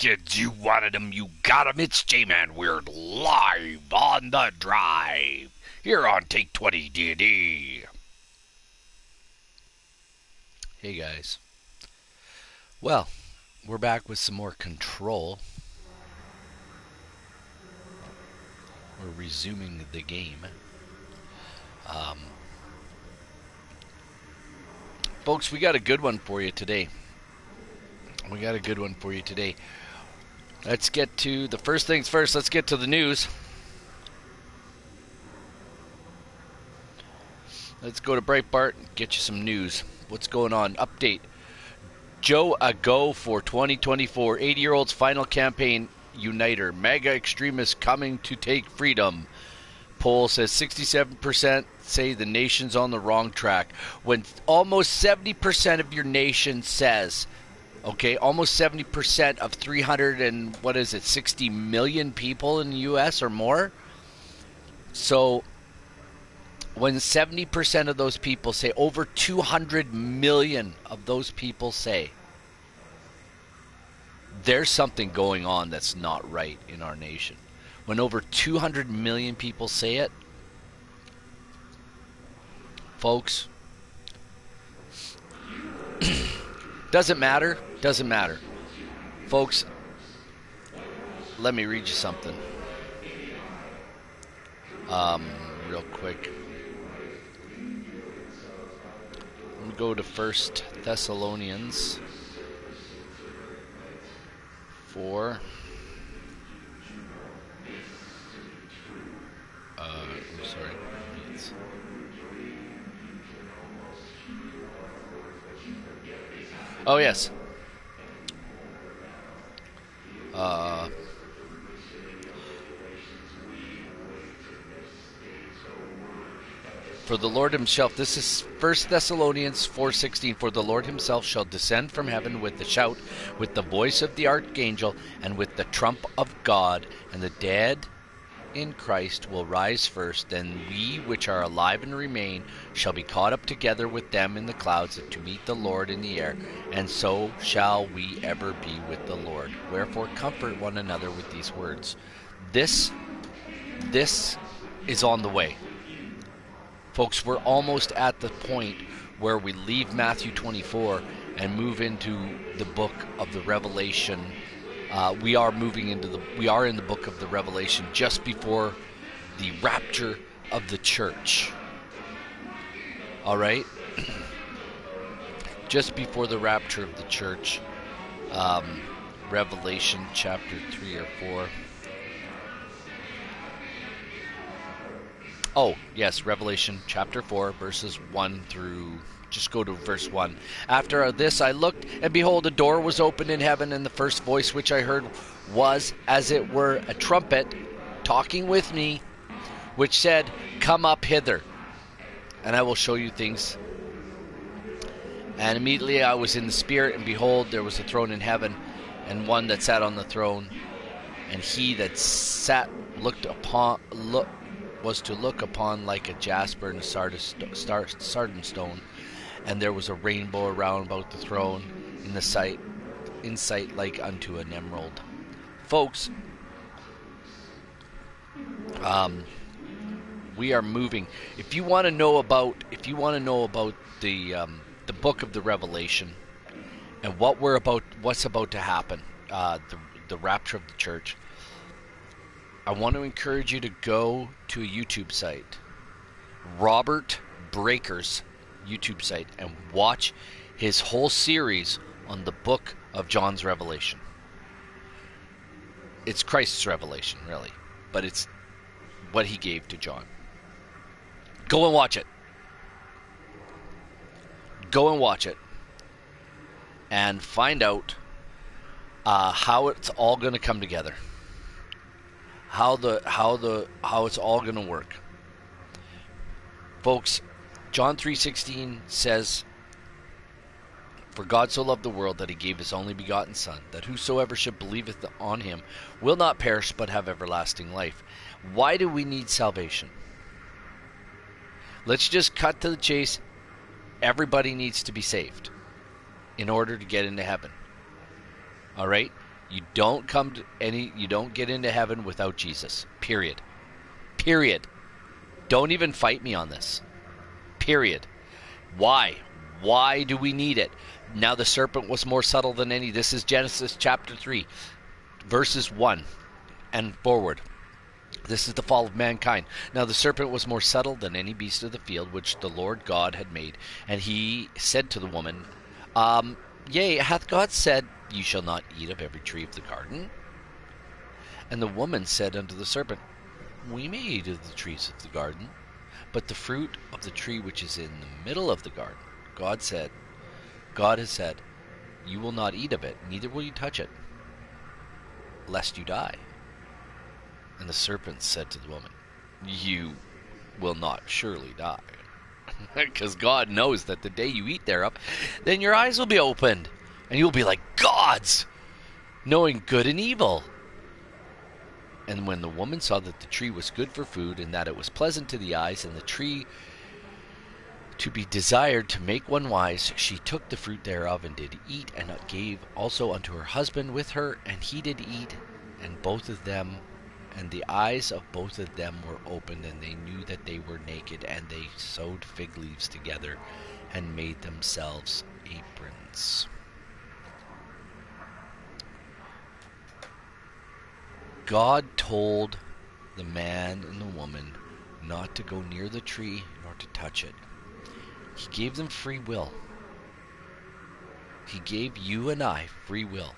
Kids, you wanted them, you got them. It's J-Man Weird live on the drive here on Take20s D&D. Hey guys. Well, we're back with some more Control. We're resuming the game. Folks, we got a good one for you today. Let's get to the first things first. Let's get to the news. Let's go to Breitbart and get you some news. What's going on? Update. Joe a go for 2024. 80-year-old's final campaign uniter. MAGA extremists coming to take freedom. Poll says 67% say the nation's on the wrong track. When almost 70% of your nation says, okay, almost 70% of 60 million people in the U.S. or more. So when 70% of those people say, over 200 million of those people say, there's something going on that's not right in our nation. When over 200 million people say it, folks, doesn't matter. Folks, let me read you something. Real quick. Let me go to 1 Thessalonians 4. I'm sorry. Oh, yes. For the Lord himself, this is 1 Thessalonians 4:16. For the Lord himself shall descend from heaven with a shout, with the voice of the archangel, and with the trump of God, and the dead in Christ will rise first. Then we which are alive and remain shall be caught up together with them in the clouds to meet the Lord in the air, and so shall we ever be with the Lord. Wherefore comfort one another with these words. This is on the way. Folks, we're almost at the point where we leave Matthew 24 and move into the book of the Revelation. We are in the book of the Revelation just before the rapture of the church. All right? Just before the rapture of the church. Revelation chapter 3 or 4. Oh, yes, Revelation chapter 4, verses 1 through... Just go to verse 1. After this I looked, and behold, a door was opened in heaven, and the first voice which I heard was, as it were, a trumpet talking with me, which said, Come up hither, and I will show you things. And immediately I was in the Spirit, and behold, there was a throne in heaven, and one that sat on the throne. And he that sat was to look upon like a jasper and a sardine stone. And there was a rainbow around about the throne, in sight like unto an emerald. Folks, we are moving. If you want to know about the book of the Revelation and what's about to happen, the rapture of the church, I want to encourage you to go to a YouTube site, Robert Breaker's YouTube site, and watch his whole series on the book of John's Revelation. It's Christ's revelation, really, but it's what he gave to John. Go and watch it. And find out how it's all going to come together. How it's all going to work. Folks, John 3:16 says, For God so loved the world that he gave his only begotten Son, that whosoever should believeth on him will not perish but have everlasting life. Why do we need salvation? Let's just cut to the chase. Everybody needs to be saved in order to get into heaven. All right? You don't you don't get into heaven without Jesus. Period. Period. Don't even fight me on this. Period. Why? Why do we need it? Now the serpent was more subtle than any. This is Genesis chapter 3, verses 1 and forward. This is the fall of mankind. Now the serpent was more subtle than any beast of the field which the Lord God had made. And he said to the woman, Yea, hath God said, Ye shall not eat of every tree of the garden? And the woman said unto the serpent, We may eat of the trees of the garden, but the fruit of the tree which is in the middle of the garden, God has said, You will not eat of it, neither will you touch it, lest you die. And the serpent said to the woman, You will not surely die. Because God knows that the day you eat thereof, then your eyes will be opened, and you'll be like gods, knowing good and evil. And when the woman saw that the tree was good for food, and that it was pleasant to the eyes, and the tree to be desired to make one wise, she took the fruit thereof, and did eat, and gave also unto her husband with her, and he did eat, and both of them, and the eyes of both of them were opened, and they knew that they were naked, and they sewed fig leaves together, and made themselves aprons. God told the man and the woman not to go near the tree nor to touch it. He gave them free will. He gave you and I free will.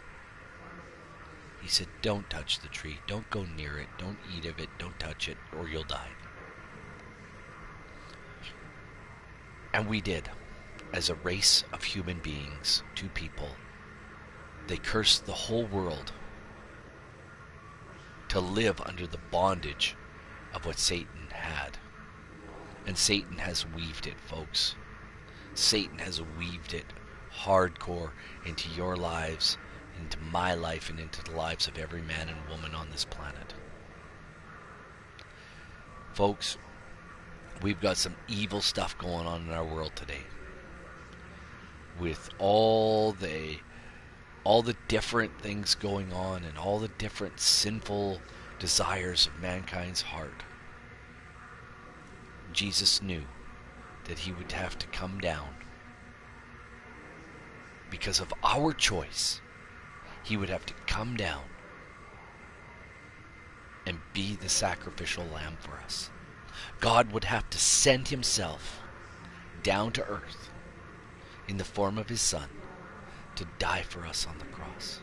He said, don't touch the tree. Don't go near it. Don't eat of it. Don't touch it, or you'll die. And we did. As a race of human beings, two people, they cursed the whole world to live under the bondage of what Satan had. And Satan has weaved it, folks. Satan has weaved it hardcore into your lives, into my life, and into the lives of every man and woman on this planet. Folks, we've got some evil stuff going on in our world today. With all the different things going on and all the different sinful desires of mankind's heart. Jesus knew that he would have to come down because of our choice. He would have to come down and be the sacrificial lamb for us. God would have to send himself down to earth in the form of his Son to die for us on the cross,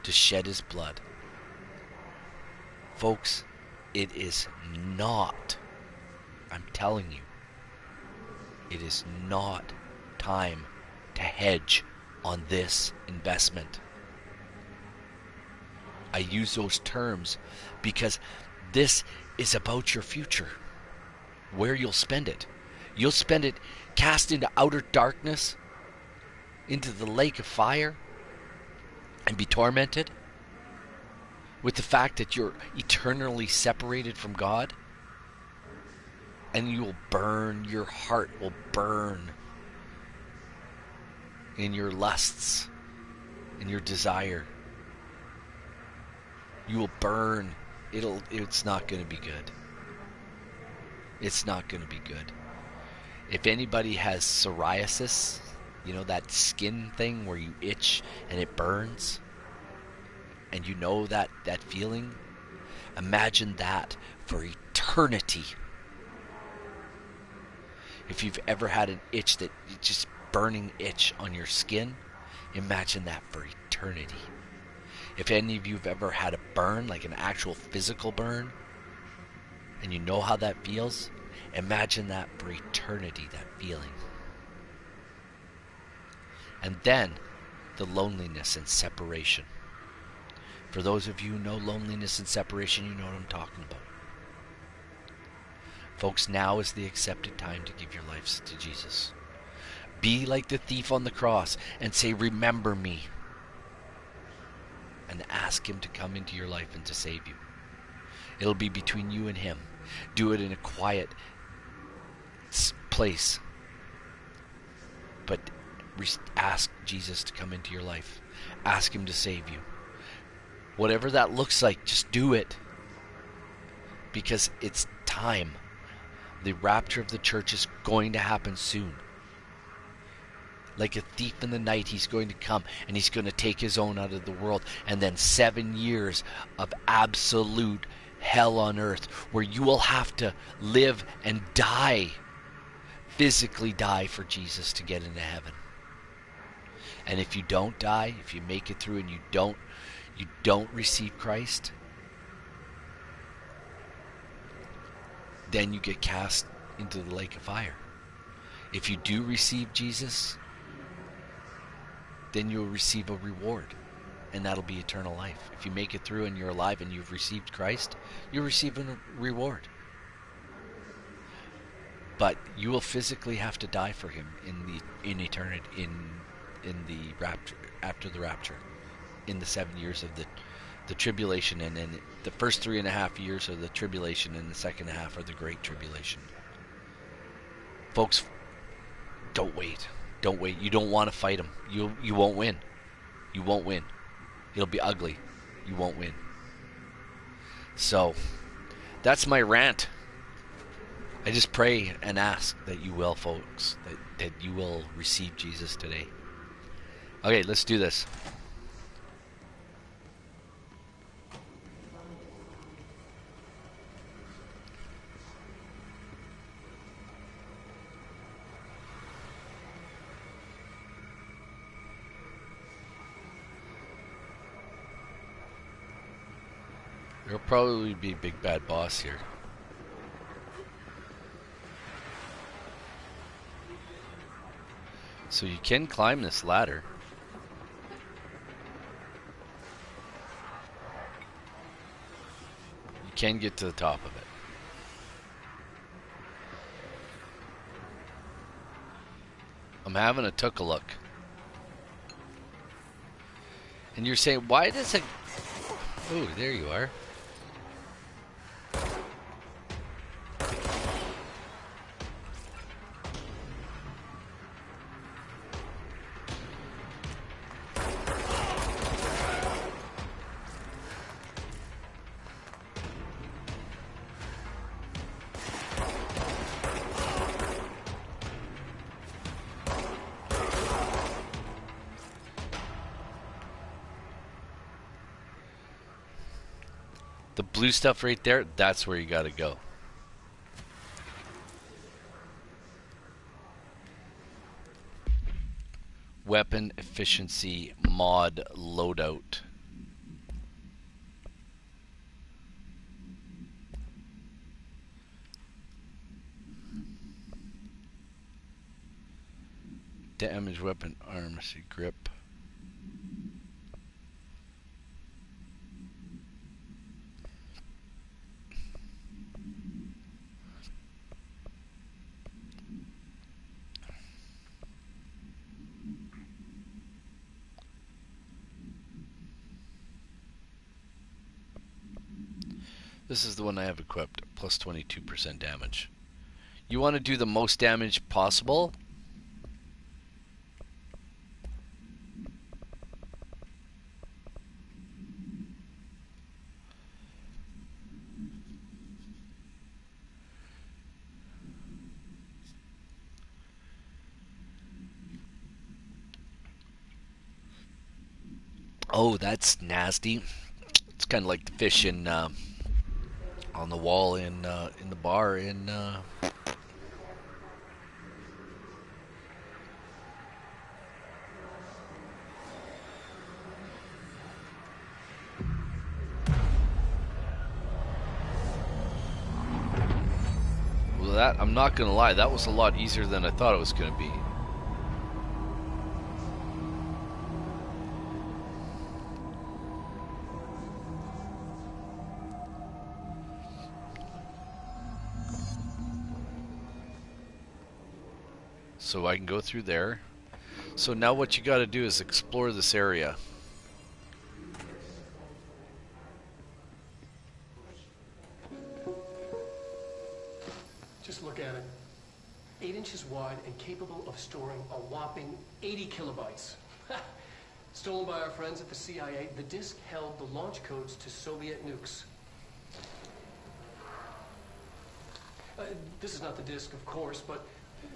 to shed his blood. Folks, it is not, I'm telling you, it is not time to hedge on this investment. I use those terms because this is about your future, where you'll spend it. You'll spend it cast into outer darkness, into the lake of fire, and be tormented with the fact that you're eternally separated from God, and you will burn, your heart will burn in your lusts, in your desire. You will burn. It's not going to be good. It's not going to be good. If anybody has psoriasis, you know, that skin thing where you itch and it burns, and you know that feeling, imagine that for eternity. If you've ever had an itch, that just burning itch on your skin, imagine that for eternity. If any of you have ever had a burn, like an actual physical burn, and you know how that feels, imagine that for eternity, that feeling. And then the loneliness and separation. For those of you who know loneliness and separation, you know what I'm talking about. Folks, now is the accepted time to give your lives to Jesus. Be like the thief on the cross and say, remember me. And ask him to come into your life and to save you. It'll be between you and him. Do it in a quiet place. But ask Jesus to come into your life. Ask him to save you. Whatever that looks like, just do it. Because it's time. The rapture of the church is going to happen soon. Like a thief in the night, he's going to come and he's going to take his own out of the world. And then 7 years of absolute hell on earth where you will have to live and die, physically die for Jesus to get into heaven. And if you don't die, if you make it through and you don't receive Christ, then you get cast into the lake of fire. If you do receive Jesus, then you'll receive a reward, and that'll be eternal life. If you make it through and you're alive and you've received Christ, you'll receive a reward. But you will physically have to die for him in eternity, in the rapture, after the rapture, in the 7 years of the tribulation, and then the first 3.5 years of the tribulation, and the second half are the great tribulation. Folks, don't wait. Don't wait. You don't want to fight him. You won't win. You won't win. It'll be ugly. You won't win. So, that's my rant. I just pray and ask that you will, folks, that you will receive Jesus today. Okay, let's do this. There'll probably be a big bad boss here. So you can climb this ladder. You can get to the top of it. I'm having a took a look. And you're saying, why does it... Oh, there you are. The blue stuff right there, that's where you gotta go. Weapon efficiency mod loadout. Damage weapon armor grip. This is the one I have equipped, plus 22% damage. You want to do the most damage possible. Oh, that's nasty. It's kind of like the fish in on the wall in the bar in well, that, I'm not gonna lie, that was a lot easier than I thought it was gonna be. So I can go through there. So now what you got to do is explore this area. Just look at it. 8 inches wide and capable of storing a whopping 80 kilobytes. Stolen by our friends at the CIA, the disk held the launch codes to Soviet nukes. This is not the disk, of course, but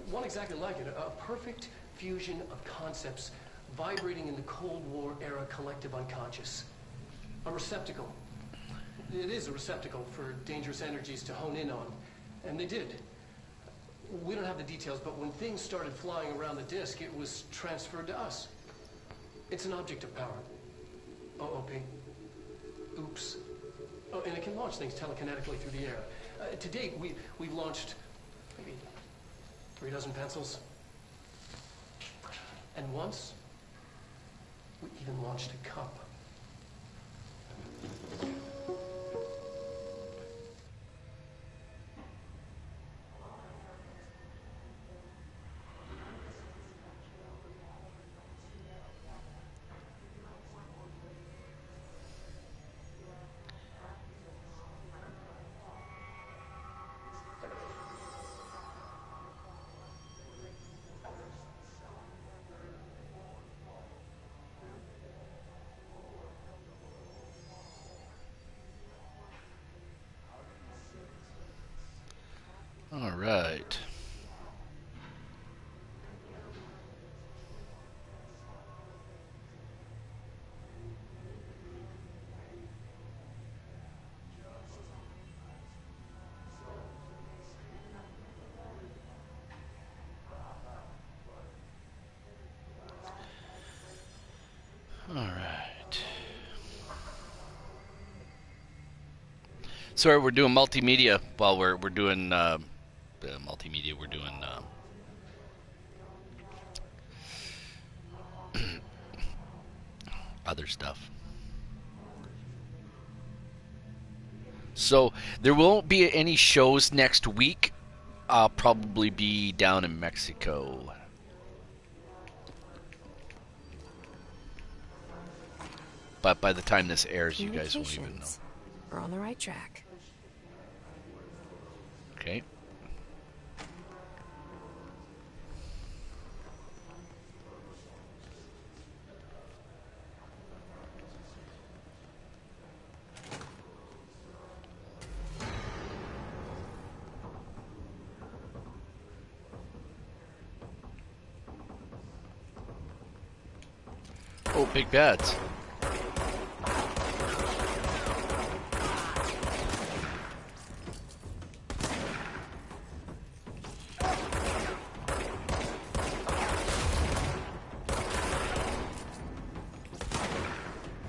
one exactly like it. A perfect fusion of concepts vibrating in the Cold War era collective unconscious. A receptacle. It is a receptacle for dangerous energies to hone in on. And they did. We don't have the details, but when things started flying around the disk, it was transferred to us. It's an object of power. OOP. Oops. Oh, and it can launch things telekinetically through the air. To date, we've launched maybe 3 dozen pencils. And once, we even launched a cup. All right. All right. Sorry, we're doing multimedia while we're doing multimedia. We're doing other stuff. So there won't be any shows next week. I'll probably be down in Mexico. But by the time this airs, you guys won't even know. We're on the right track. Okay. Oh, big bads.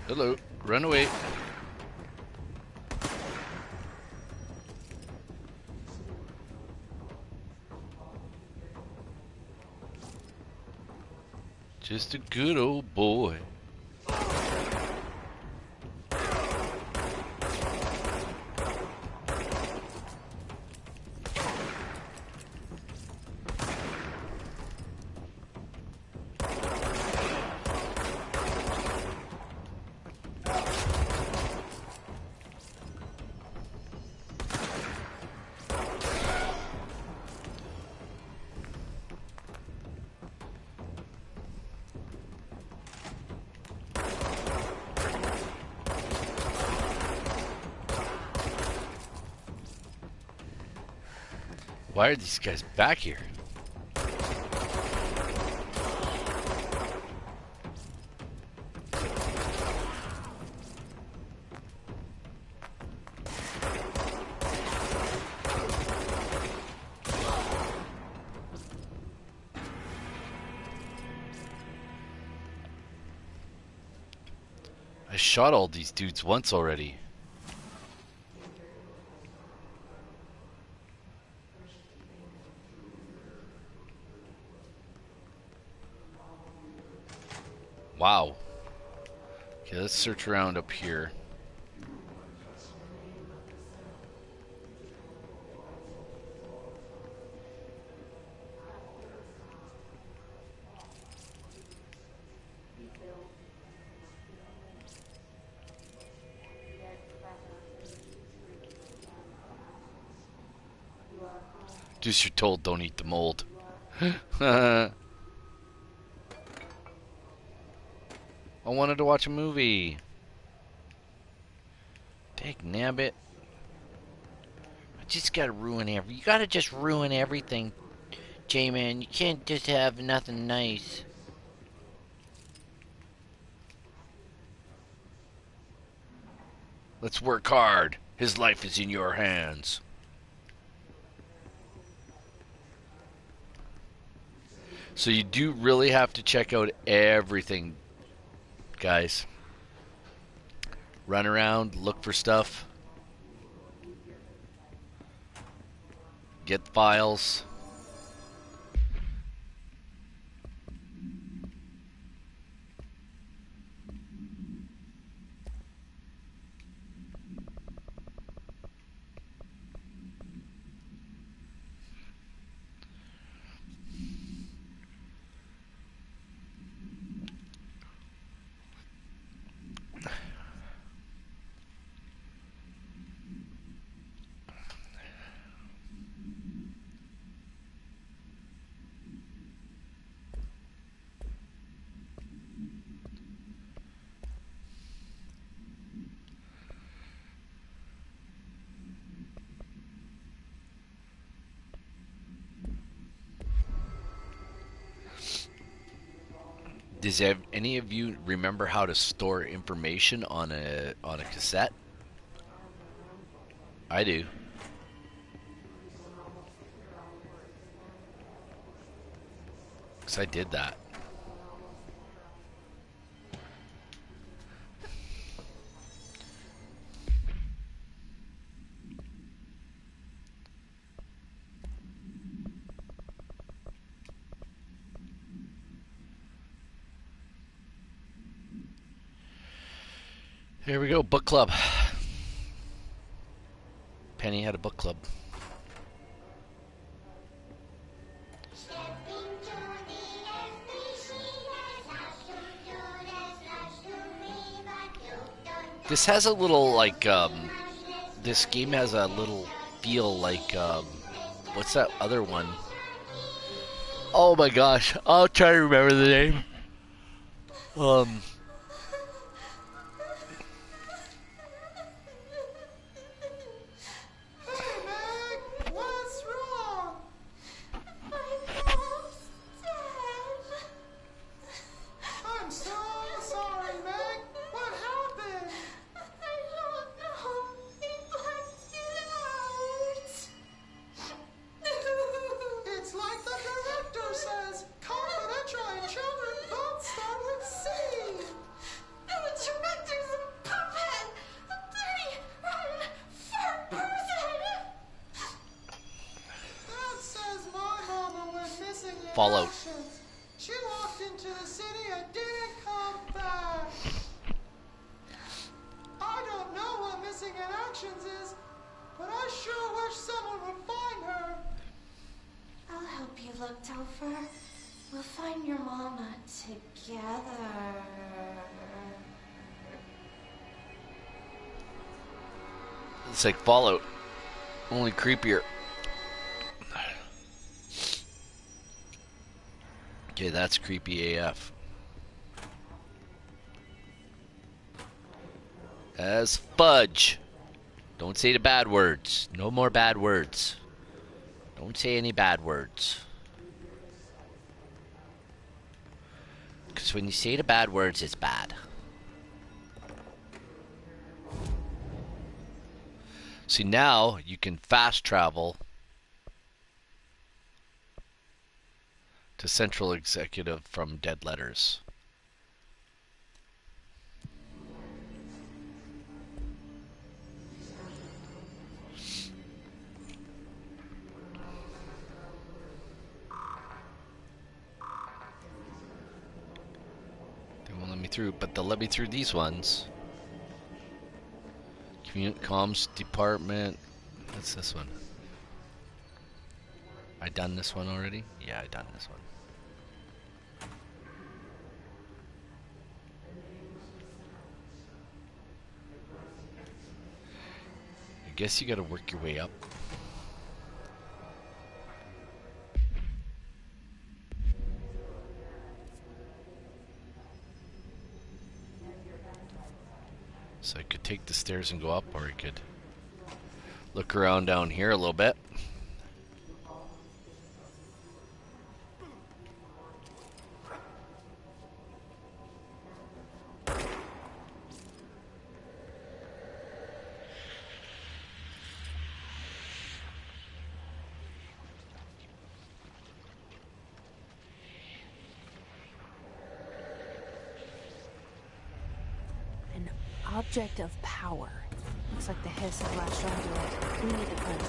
Hello, run away. Just a good old boy. Why are these guys back here? I shot all these dudes once already. Wow. Okay, let's search around up here. Just you're told don't eat the mold. I wanted to watch a movie. Dang nabbit. I just gotta ruin you gotta just ruin everything, J-Man. You can't just have nothing nice. Let's work hard. His life is in your hands. So you do really have to check out everything, guys. Run around, look for stuff. Get files. Does any of you remember how to store information on a cassette? I do. Because I did that. Here we go, book club. Penny had a book club. This has a little, like, this game has a little feel like, what's that other one? Oh my gosh, I'll try to remember the name. Fallout. She walked into the city and didn't come back. I don't know what missing in actions is, but I sure wish someone would find her. I'll help you look, Topher. We'll find your mama together. It's like Fallout, only creepier. Okay, that's creepy AF. As fudge. Don't say the bad words. No more bad words. Don't say any bad words. Because when you say the bad words, it's bad. See, now you can fast travel to Central Executive from Dead Letters. They won't let me through, but they'll let me through these ones. Comms Department. What's this one? I done this one already? Yeah, I done this one. I guess you gotta work your way up. take the stairs and go up, or we could look around down here a little bit. Object of power. Looks like the hiss has latched onto it. We need to cleanse it.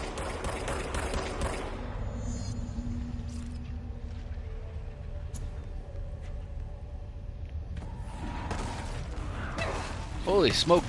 Holy smoke.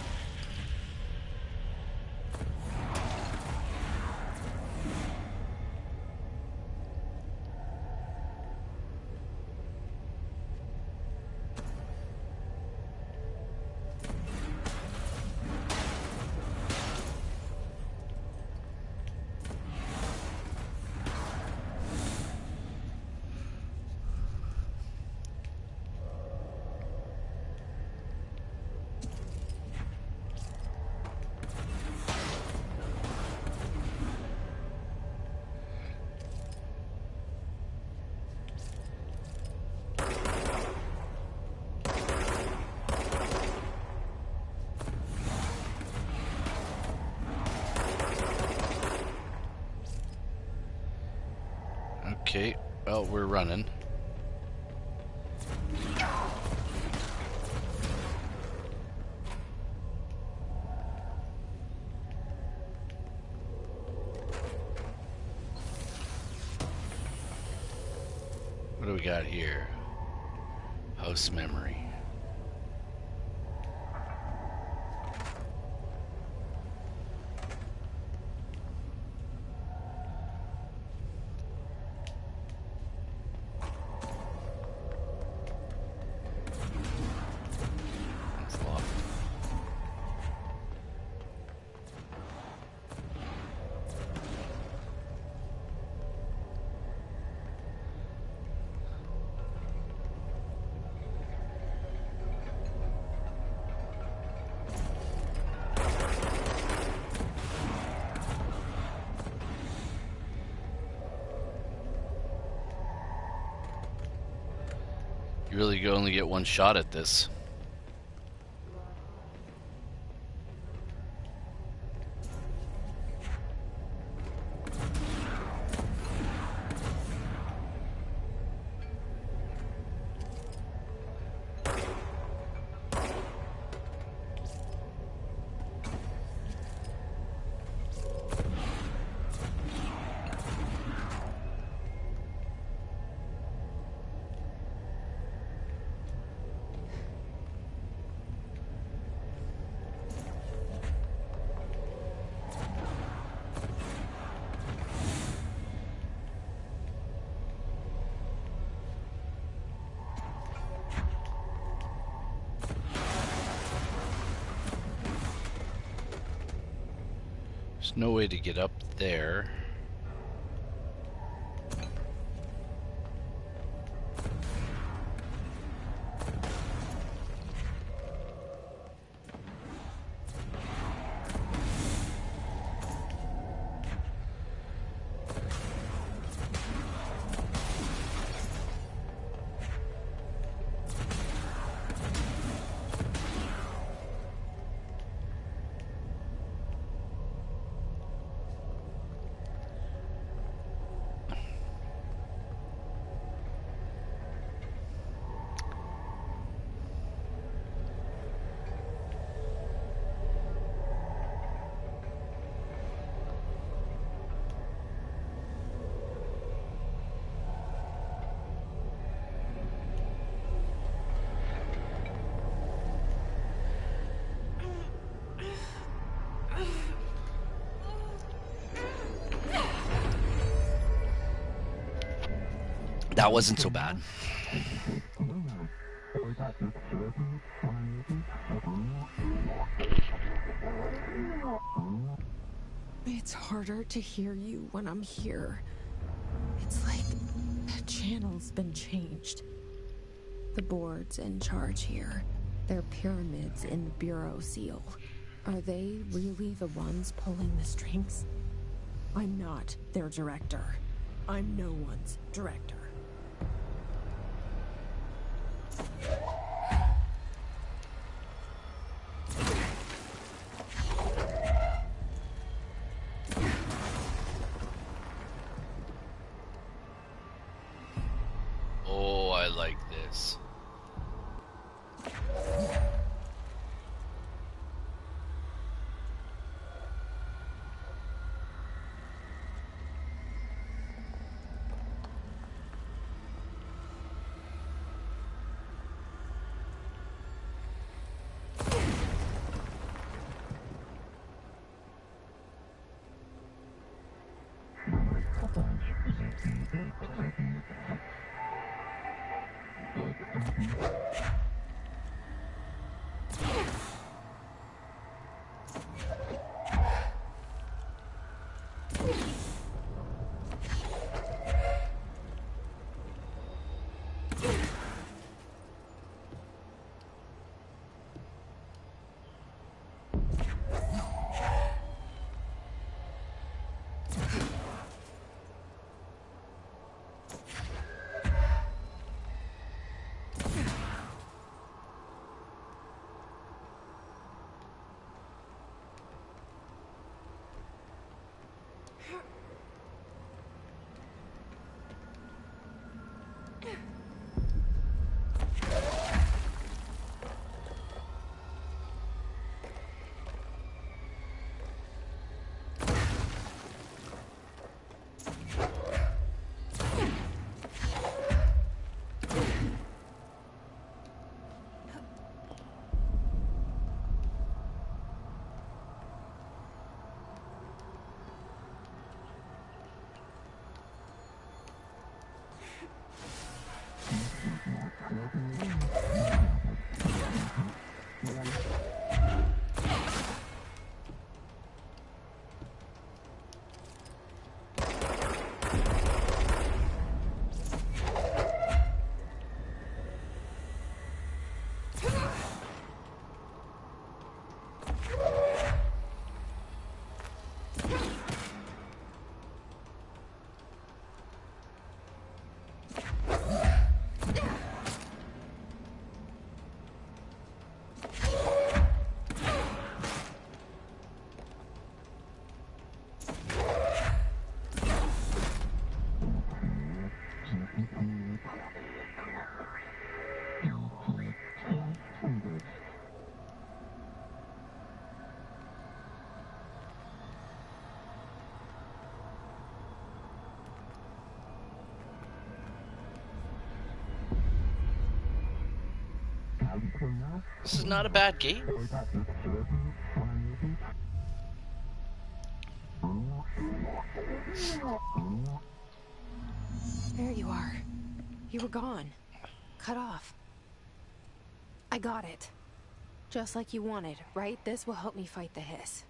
Okay, well, we're running. What do we got here? House memory. You really only get one shot at this. There's no way to get up there. That wasn't so bad. It's harder to hear you when I'm here. It's like the channel's been changed. The board's in charge here. They're pyramids in the Bureau seal. Are they really the ones pulling the strings? I'm not their director. I'm no one's director. Oh, I like this. This is not a bad game. There you are. You were gone. Cut off. I got it. Just like you wanted, right? This will help me fight the hiss.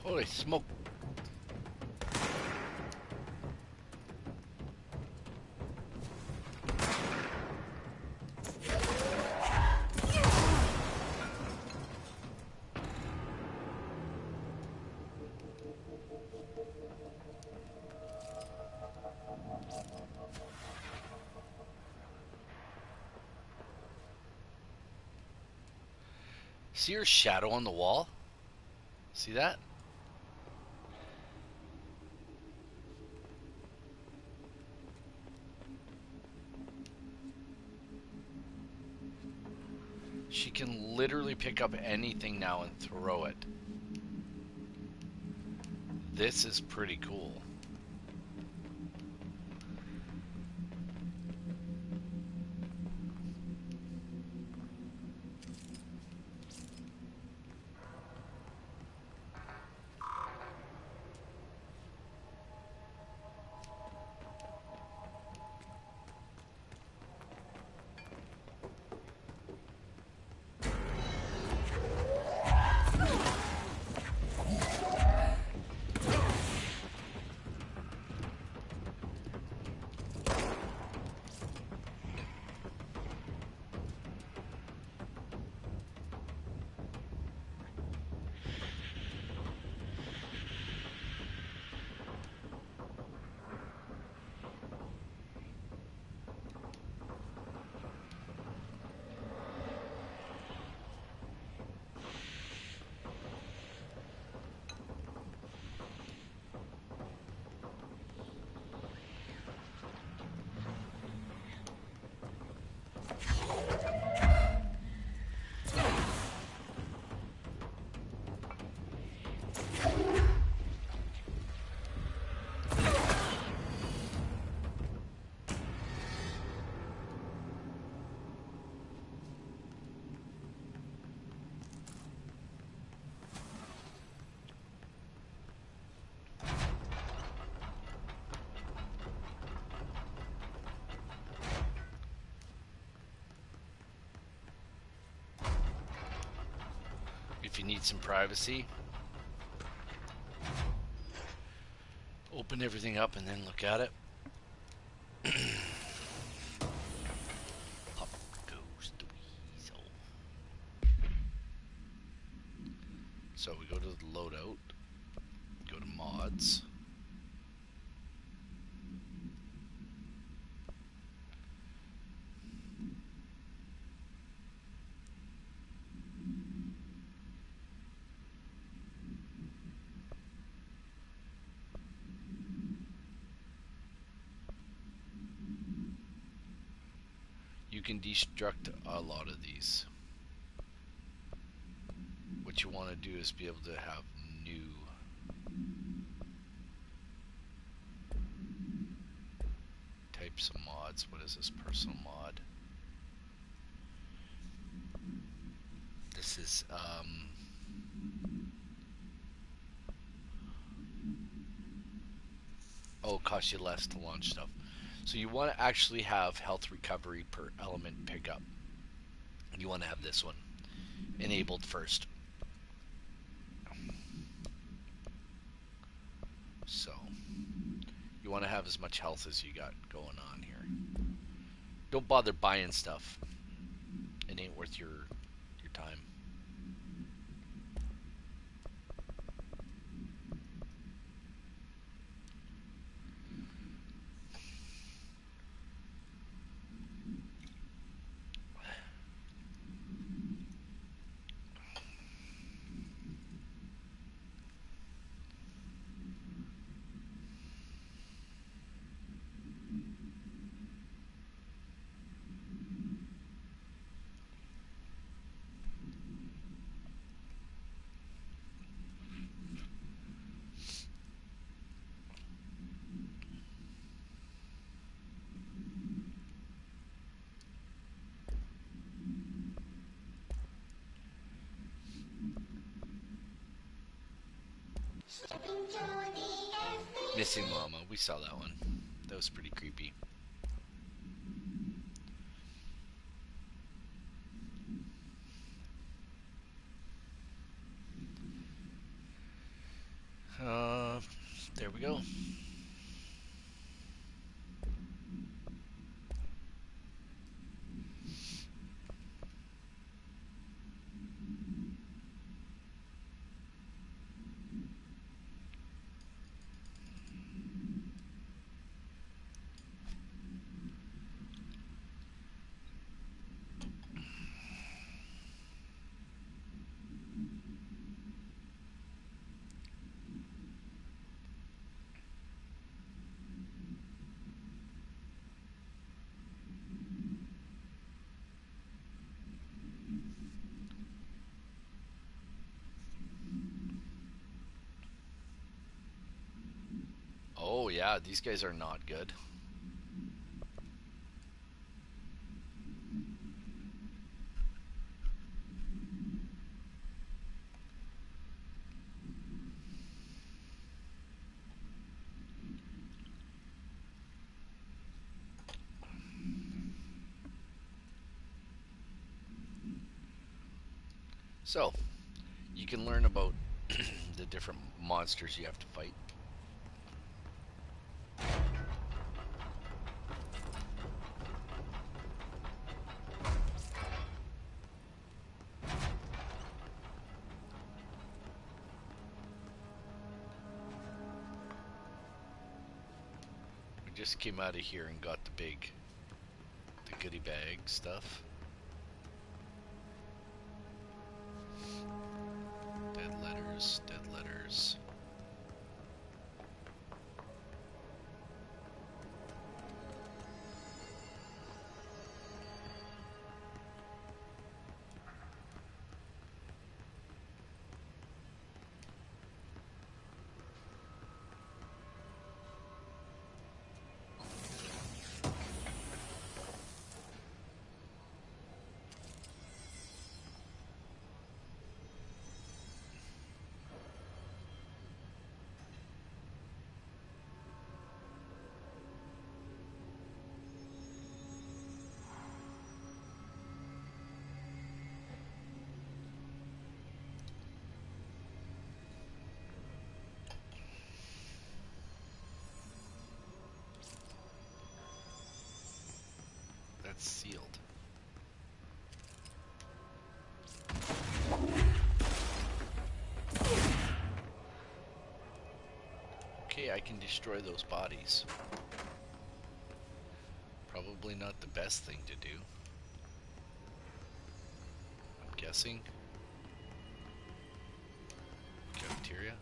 Holy smoke. See your shadow on the wall? See that? She can literally pick up anything now and throw it. This is pretty cool. If you need some privacy, open everything up and then look at it. Up goes the weasel. So we go to the loadout, go to mods. You can destruct a lot of these. What you want to do is be able to have new types of mods. What is this personal mod? This is oh, it costs you less to launch stuff. So you want to actually have health recovery per element pickup. You want to have this one enabled first. So you want to have as much health as you got going on here. Don't bother buying stuff. It ain't worth your time. Missing Mama, we saw that one. That was pretty creepy. There we go. yeah, these guys are not good. So, you can learn about the different monsters you have to fight. We just came out of here and got the goodie bag stuff. Dead letters, dead letters. That's sealed. Okay, I can destroy those bodies. Probably not the best thing to do. I'm guessing. Cafeteria.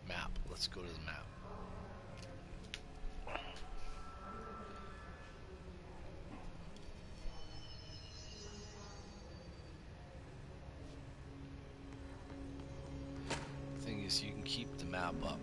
Map. Let's go to the map. Thing is, you can keep the map up.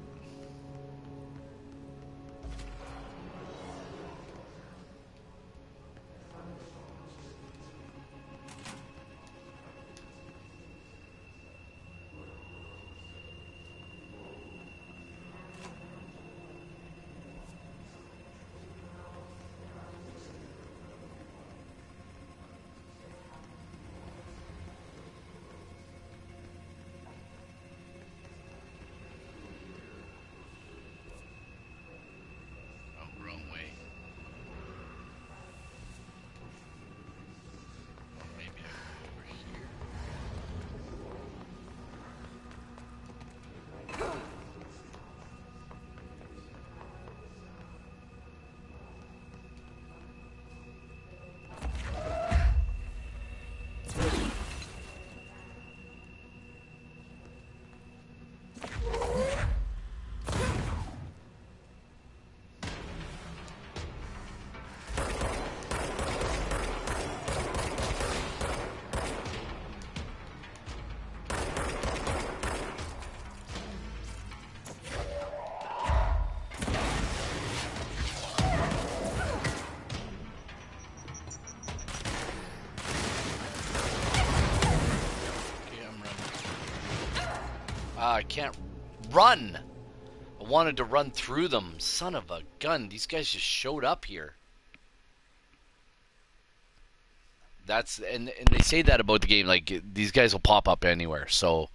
I can't run. I wanted to run through them. Son of a gun. These guys just showed up here. That's and they say that about the game, like these guys will pop up anywhere. So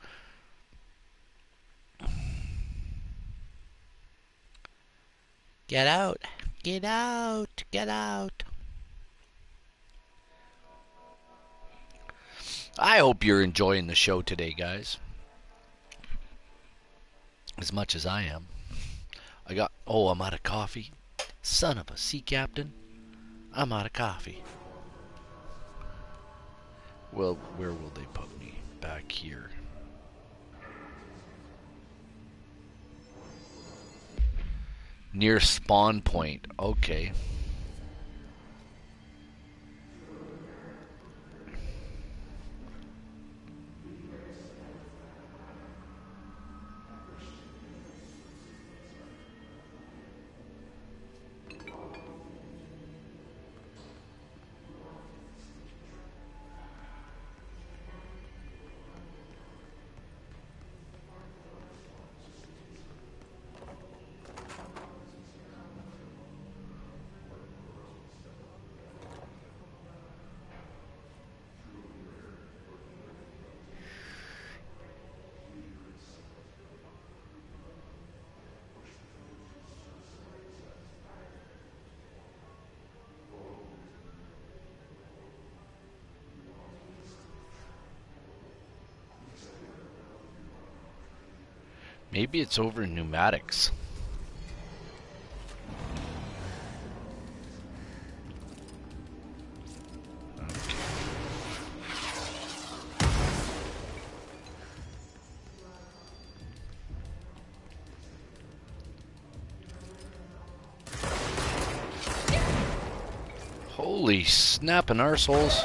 get out. Get out. Get out. I hope you're enjoying the show today, guys. As much as I am. I'm out of coffee. Son of a sea captain. I'm out of coffee. Well, where will they put me? Back here. Near spawn point. Okay. Maybe it's over in pneumatics. Holy snapping arseholes.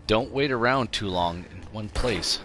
Don't wait around too long in one place.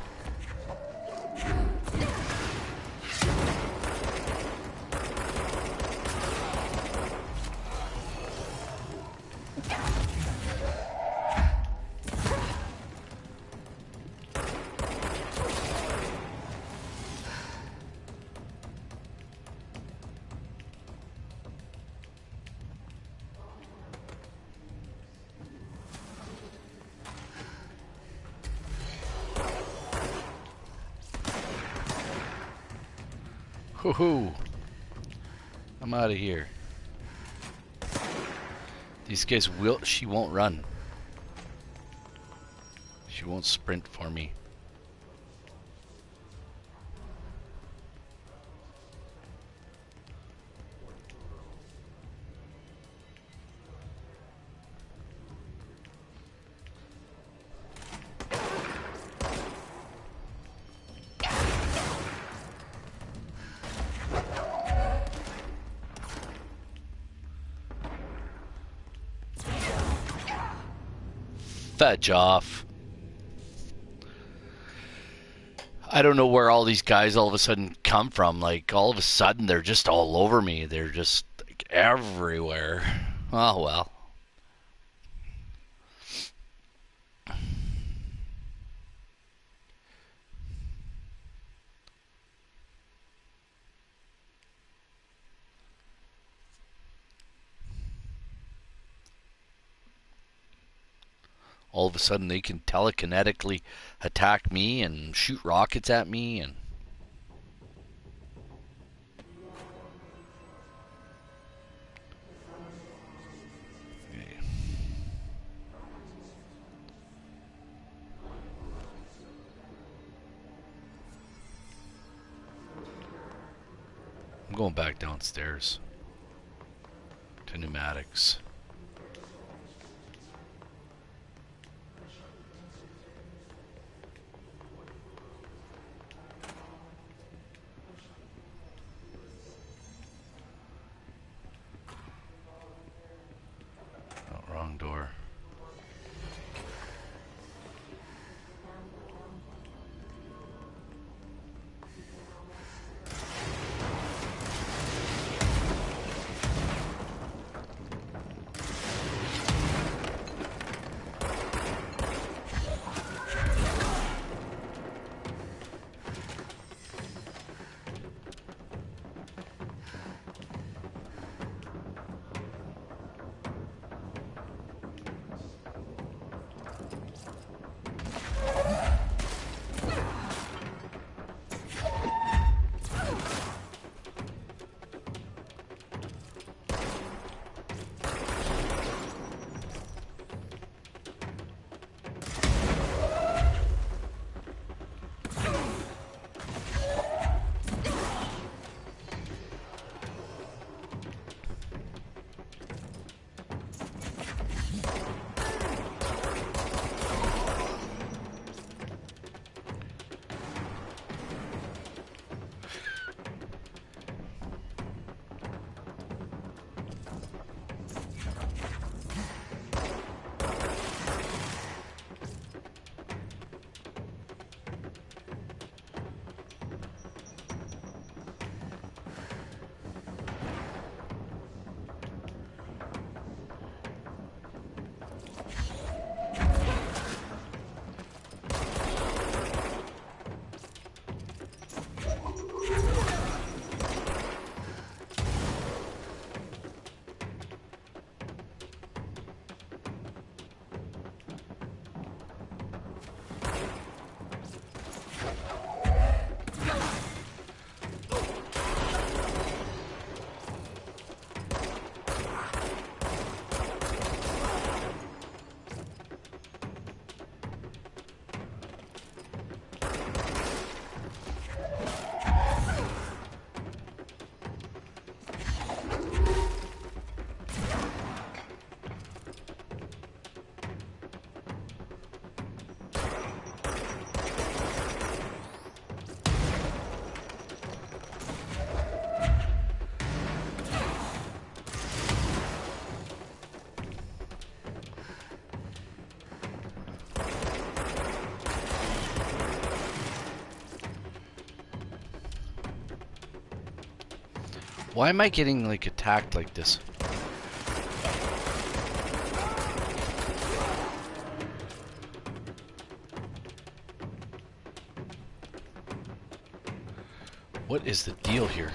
Woohoo! I'm out of here. These guys will. She won't run. She won't sprint for me. Fudge off. I don't know where all these guys all of a sudden come from. Like, all of a sudden, they're just all over me. They're just like, everywhere. Oh, well. All of a sudden, they can telekinetically attack me and shoot rockets at me. And okay. I'm going back downstairs to pneumatics. Oh, wrong door. Why am I getting like attacked like this? What is the deal here?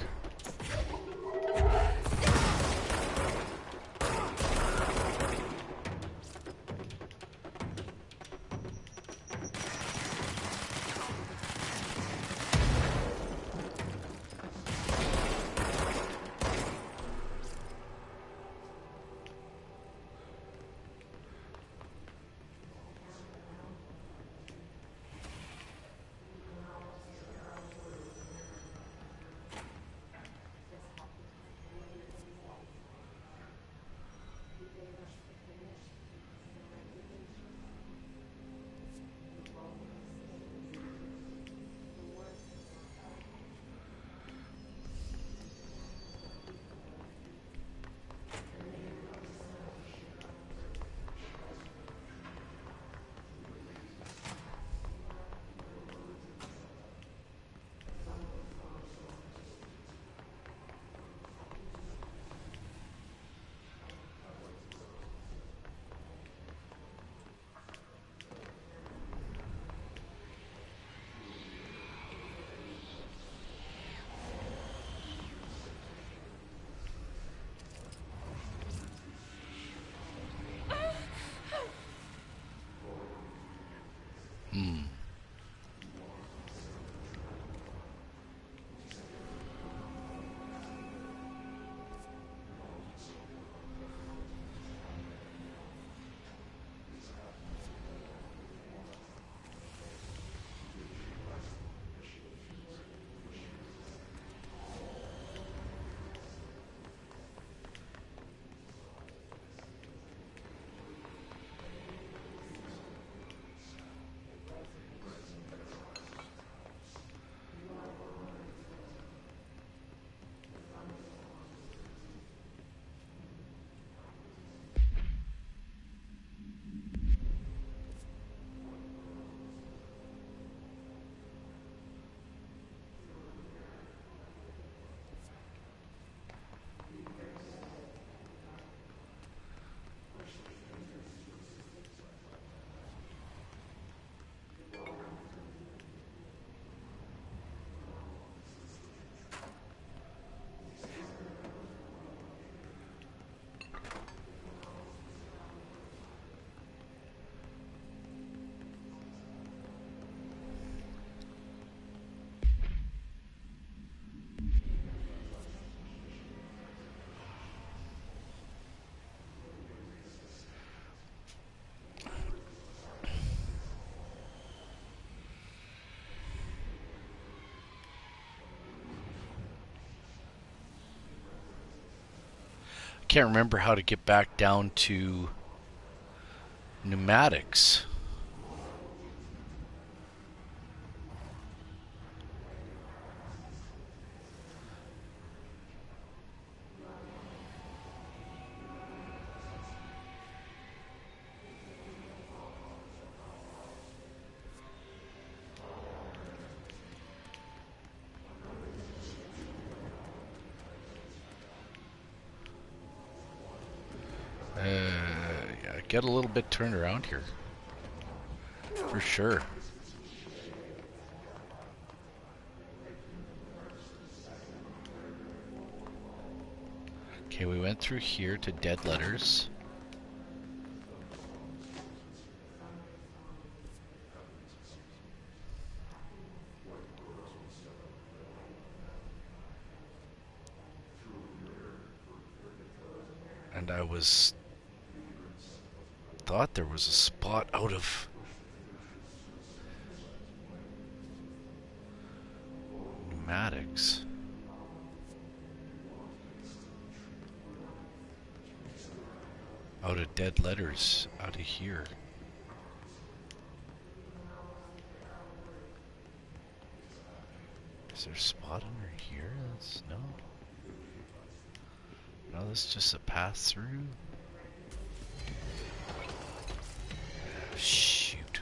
Can't remember how to get back down to pneumatics. Yeah, get a little bit turned around here. For sure. Okay, we went through here to dead letters. And I thought there was a spot out of pneumatics. Out of dead letters, out of here. Is there a spot under here? No. No, this is just a pass through. Shoot.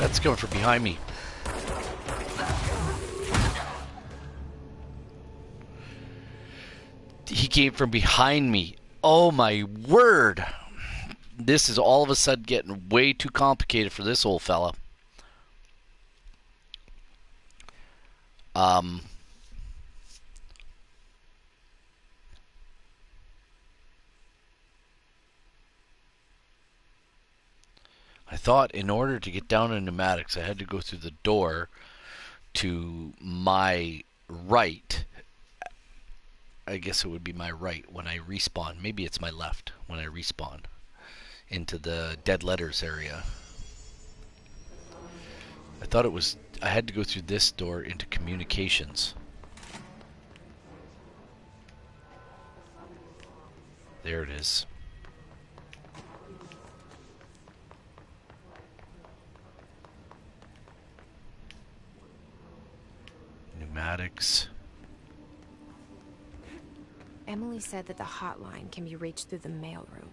That's coming from behind me. He came from behind me. Oh my word. This is all of a sudden getting way too complicated for this old fella. I thought in order to get down in pneumatics, I had to go through the door to my right. I guess it would be my right when I respawn. Maybe it's my left when I respawn into the dead letters area. I thought it was, I had to go through this door into communications. There it is. Pneumatics. Emily said that the hotline can be reached through the mailroom.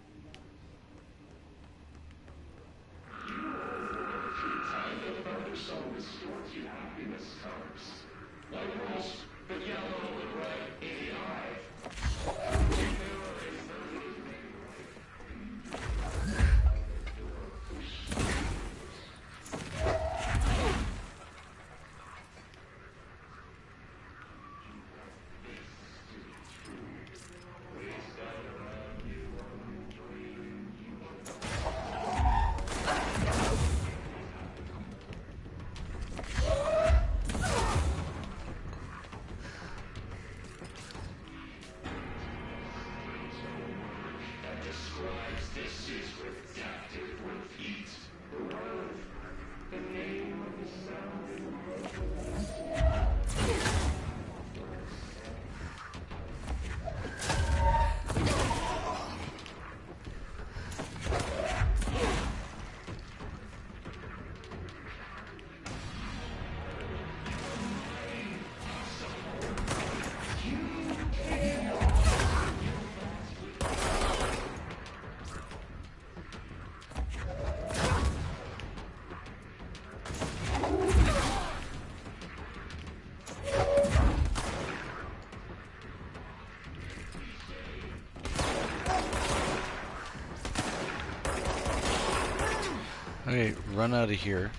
Okay, run out of here.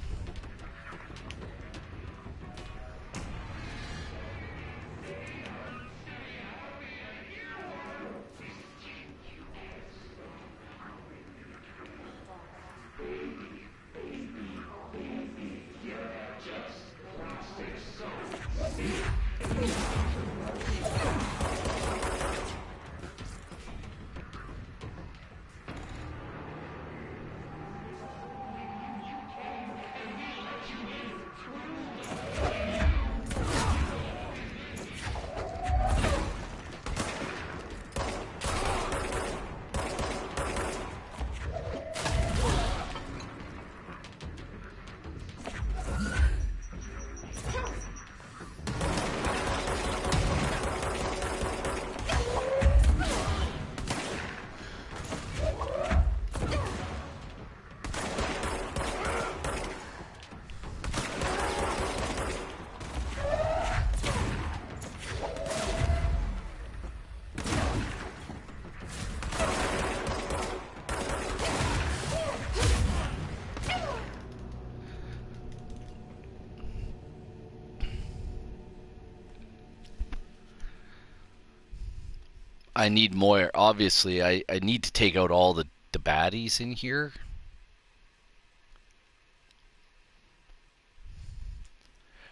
I need more. Obviously, I need to take out all the baddies in here.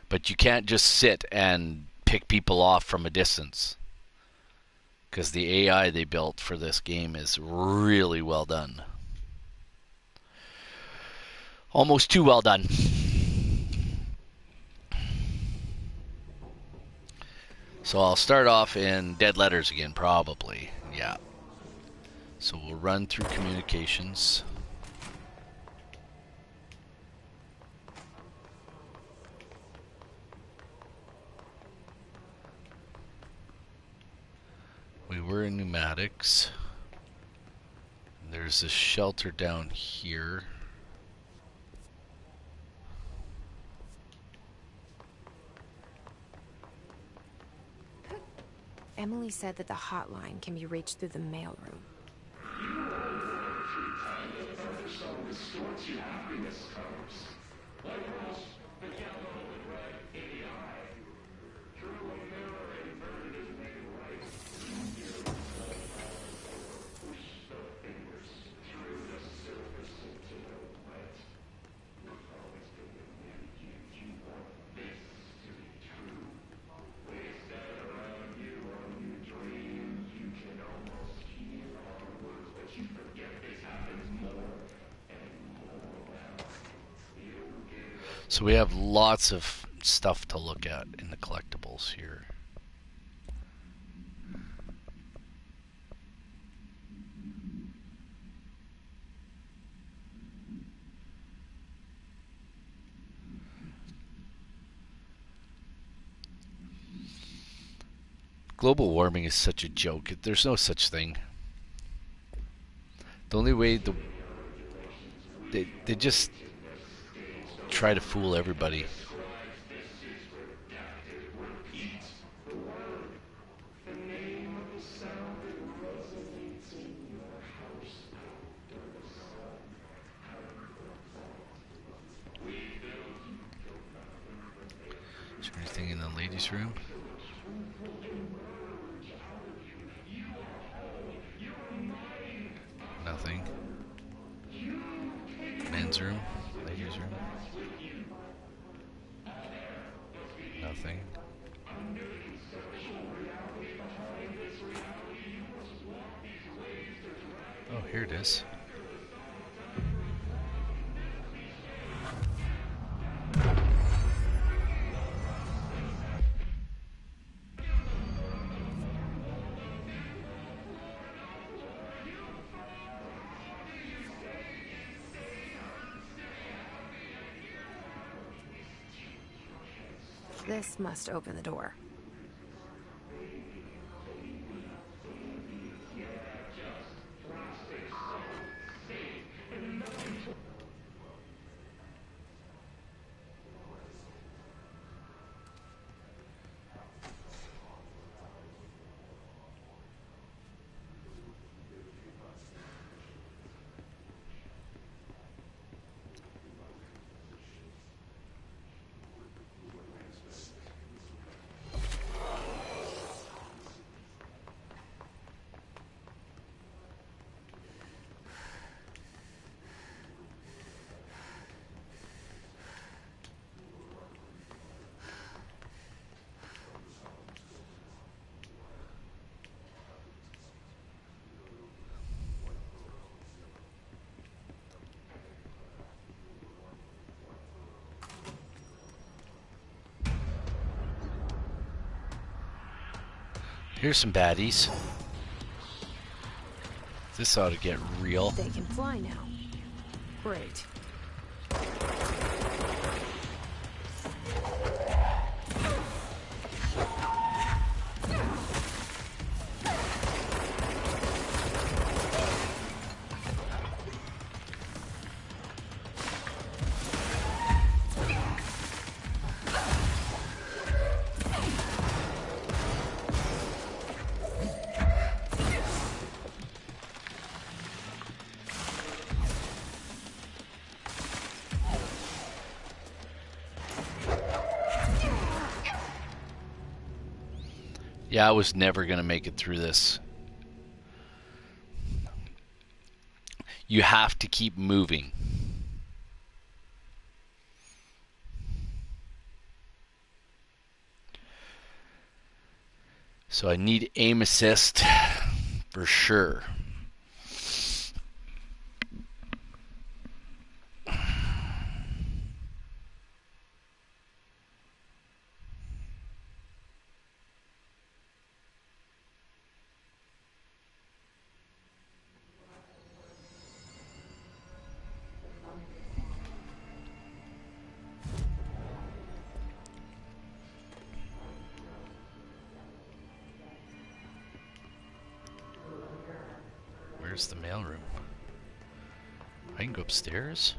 But you can't just sit and pick people off from a distance. Because the AI they built for this game is really well done. Almost too well done. So I'll start off in dead letters again, probably. Yeah. So we'll run through communications. We were in pneumatics. There's a shelter down here. Emily said that the hotline can be reached through the mailroom. So we have lots of stuff to look at in the collectibles here. Global warming is such a joke. There's no such thing. The only way they just try to fool everybody. Is there anything in the ladies' room? Nothing. Men's room? Ladies' room? Nothing. Oh, here it is. This must open the door. Here's some baddies. This ought to get real. They can fly now. Great. Yeah, I was never going to make it through this. You have to keep moving. So I need aim assist for sure. Where's the mailroom? I can go upstairs?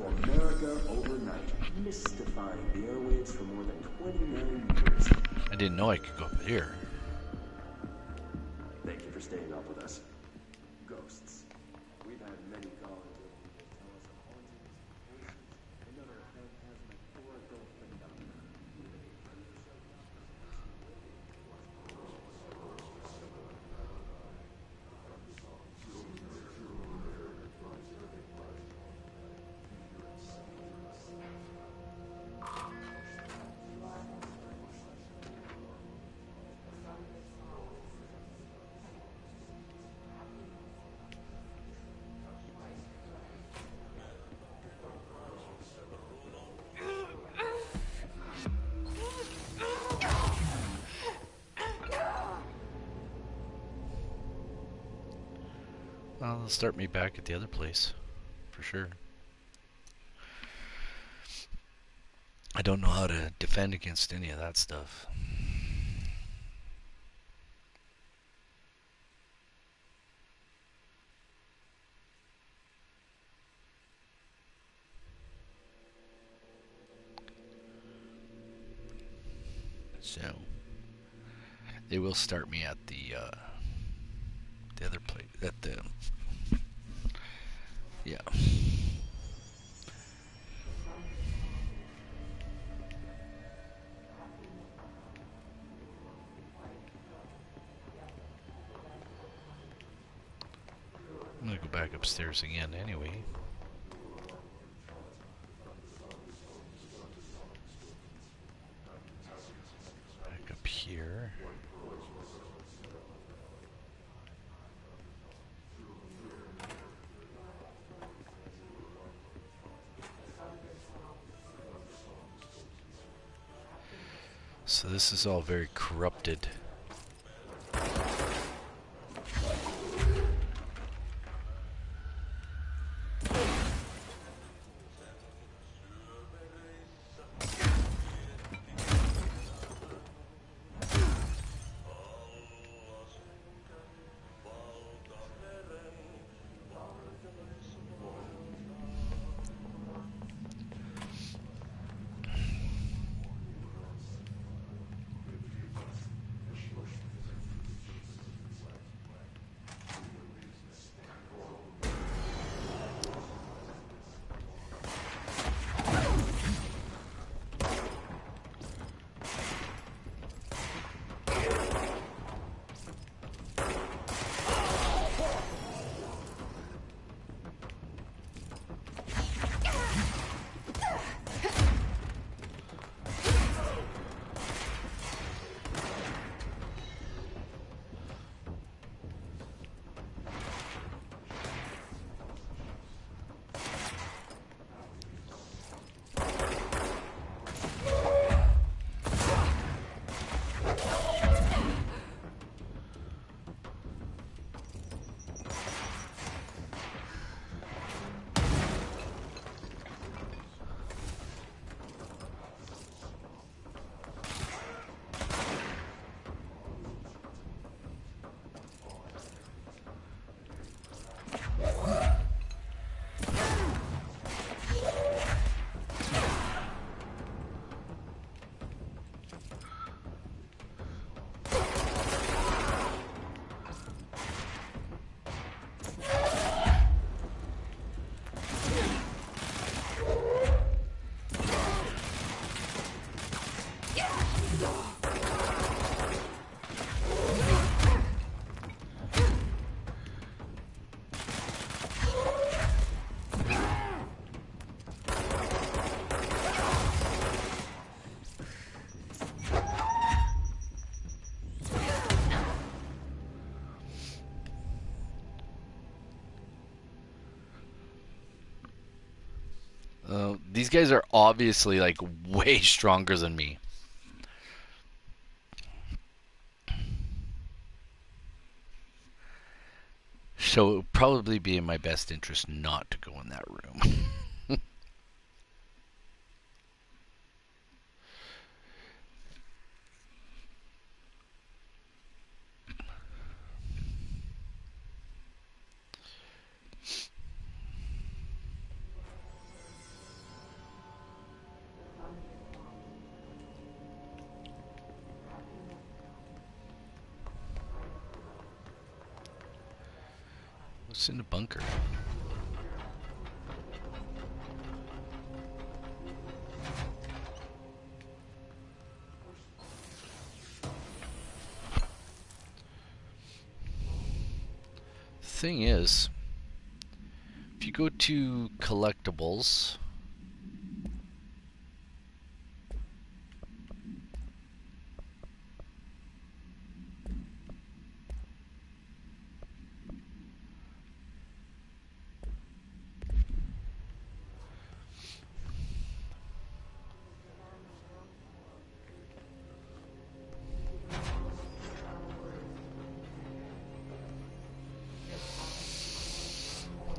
to America overnight, mystifying the airwaves for more than 29 years. I didn't know I could go up here. Thank you for staying up with us. Ghosts. We've had many callers over the years tell us of hauntings, voices, and other phantasmic or occult phenomena. Well, they'll start me back at the other place, for sure. I don't know how to defend against any of that stuff. So, they will start me at the other place, at the, yeah. I'm gonna go back upstairs again anyway. Back up here. So this is all very corrupted. These guys are obviously like way stronger than me. So it would probably be in my best interest not to go in that room. What's in the bunker? Thing is, if you go to collectibles,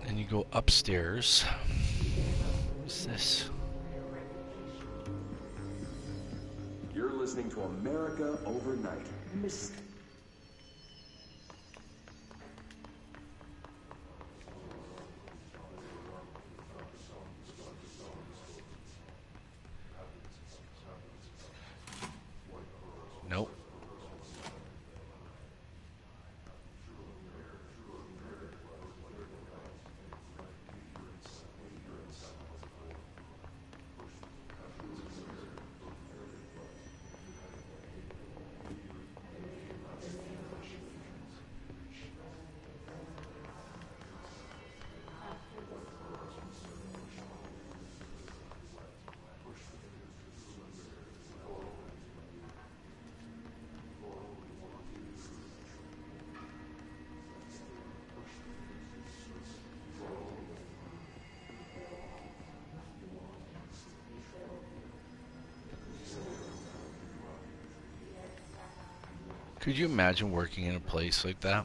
and you go upstairs. What's this? You're listening to America Overnight. Nope. Could you imagine working in a place like that?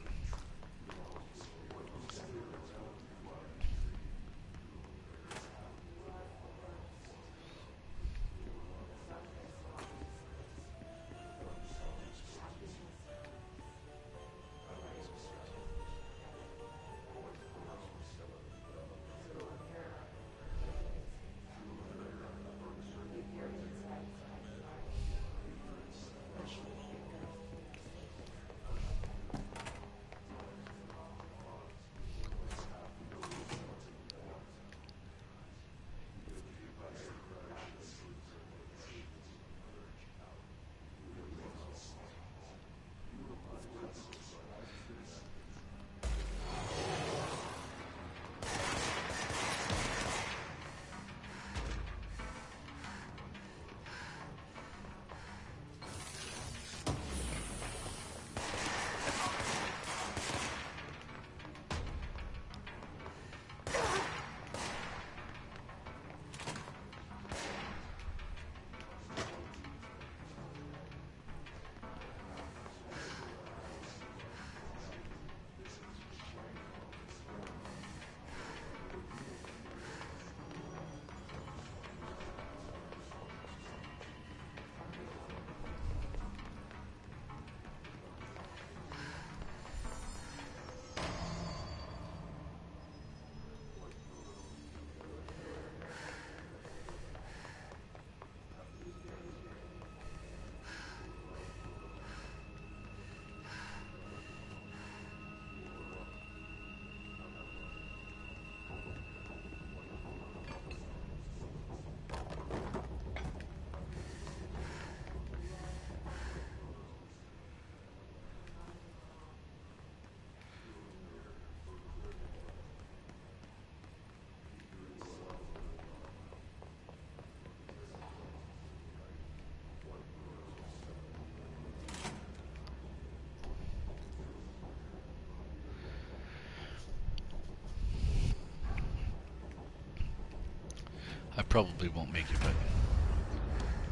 I probably won't make it, but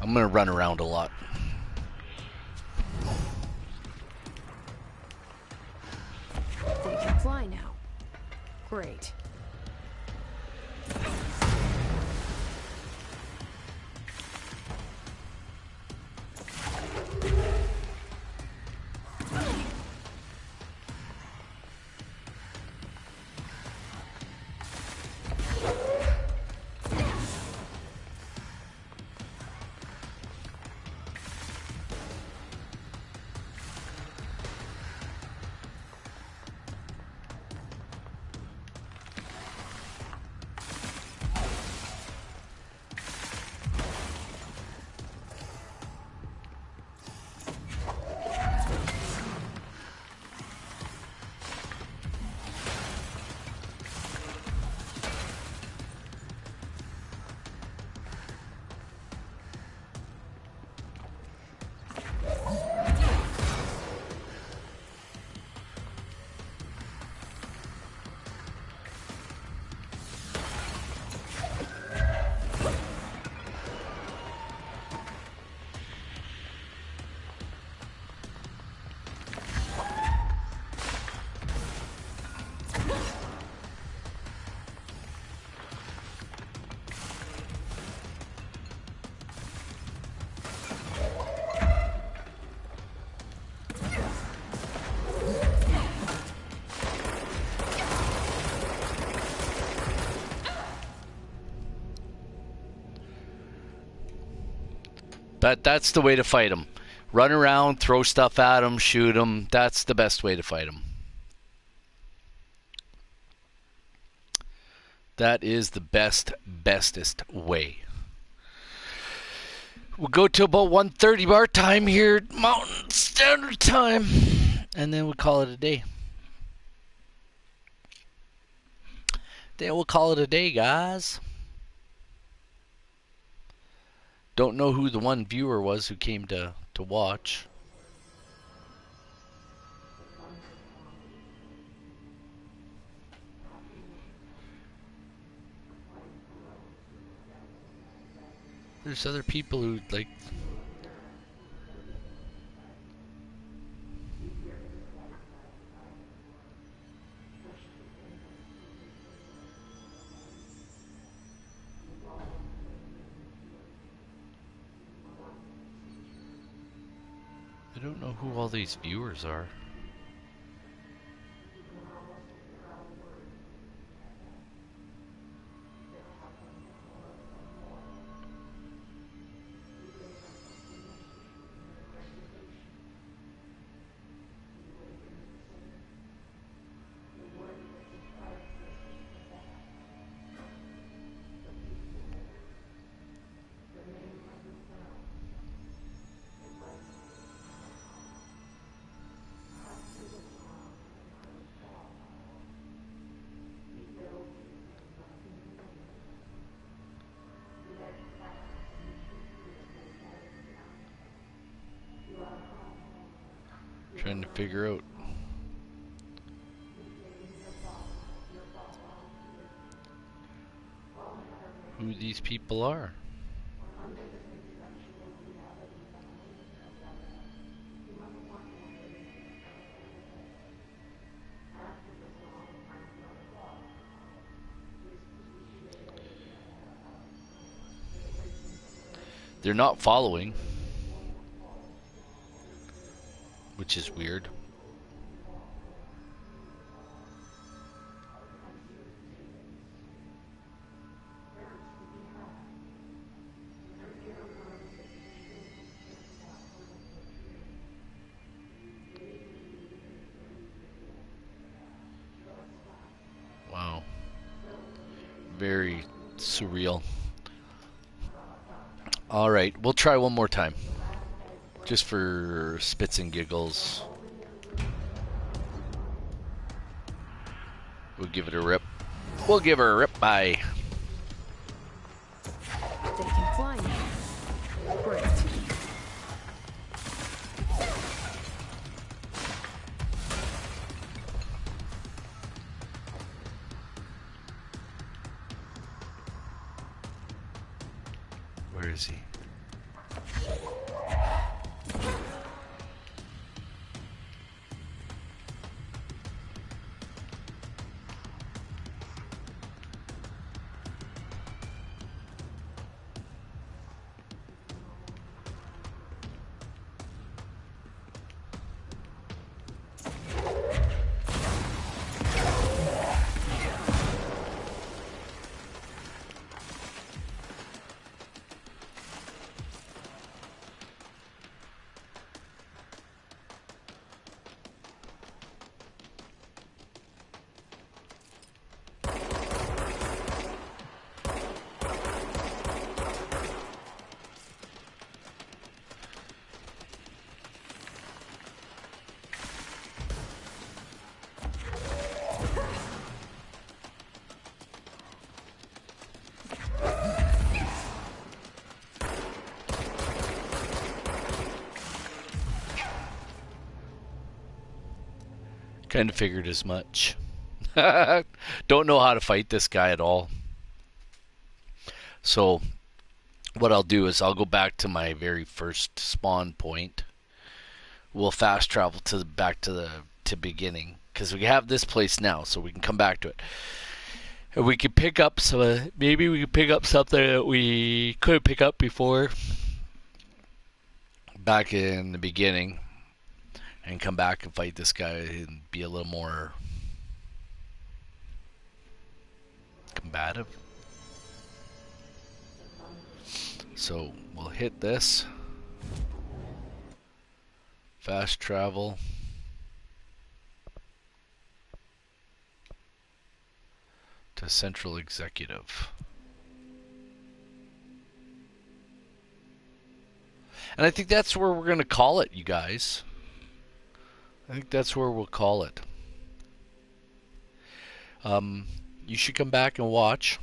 I'm gonna run around a lot. So you can fly now. Great. But that's the way to fight them. Run around, throw stuff at them, shoot them. That's the best way to fight them. That is the bestest way. We'll go to about 1:30 our time here, Mountain Standard Time, and then we'll call it a day. Then we'll call it a day, guys. Don't know who the one viewer was who came to watch. There's other people who like. I don't know who all these viewers are. Trying to figure out who these people are. They're not following, which is weird. Wow. Very surreal. All right, we'll try one more time. Just for spits and giggles. We'll give it a rip. We'll give her a rip. Bye. They can fly now. Great. Where is he? Kind of figured as much. Don't know how to fight this guy at all. So what I'll do is I'll go back to my very first spawn point. We'll fast travel to back to the beginning because we have this place now, so we can come back to it. And we can pick up some. Maybe we can pick up something that we couldn't pick up before, back in the beginning. And come back and fight this guy and be a little more combative. So we'll hit this. Fast travel. To Central Executive. And I think that's where we're going to call it, you guys. I think that's where we'll call it. You should come back and watch.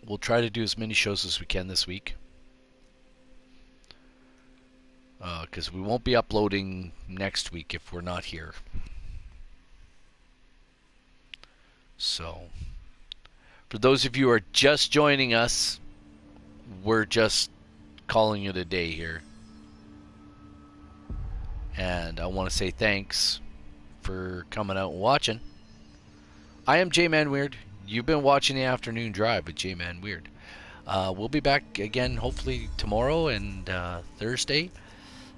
We'll try to do as many shows as we can this week. Because we won't be uploading next week if we're not here. So, for those of you who are just joining us, we're just calling it a day here. And I want to say thanks for coming out and watching. I am J-Man Weird. You've been watching The Afternoon Drive with J-Man Weird. We'll be back again hopefully tomorrow and Thursday.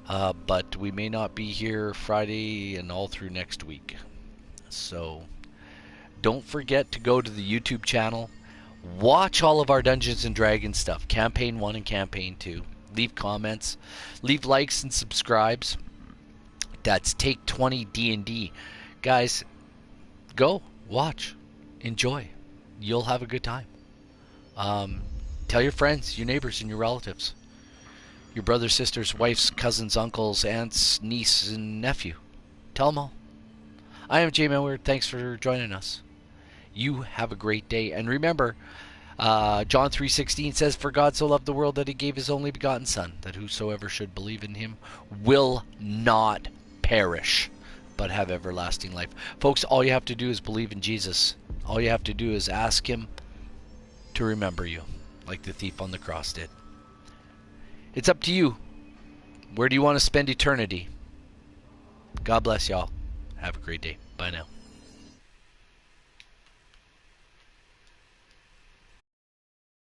But we may not be here Friday and all through next week. So don't forget to go to the YouTube channel. Watch all of our Dungeons & Dragons stuff. Campaign 1 and Campaign 2. Leave comments. Leave likes and subscribes. That's Take20 D&D. Guys, go. Watch. Enjoy. You'll have a good time. Tell your friends, your neighbors, and your relatives. Your brothers, sisters, wives, cousins, uncles, aunts, niece, and nephew. Tell them all. I am J-Man Weird. Thanks for joining us. You have a great day. And remember, John 3:16 says, "For God so loved the world that he gave his only begotten Son, that whosoever should believe in him will not perish, but have everlasting life." Folks, all you have to do is believe in Jesus. All you have to do is ask him to remember you, like the thief on the cross did. It's up to you. Where do you want to spend eternity? God bless y'all. Have a great day. Bye now.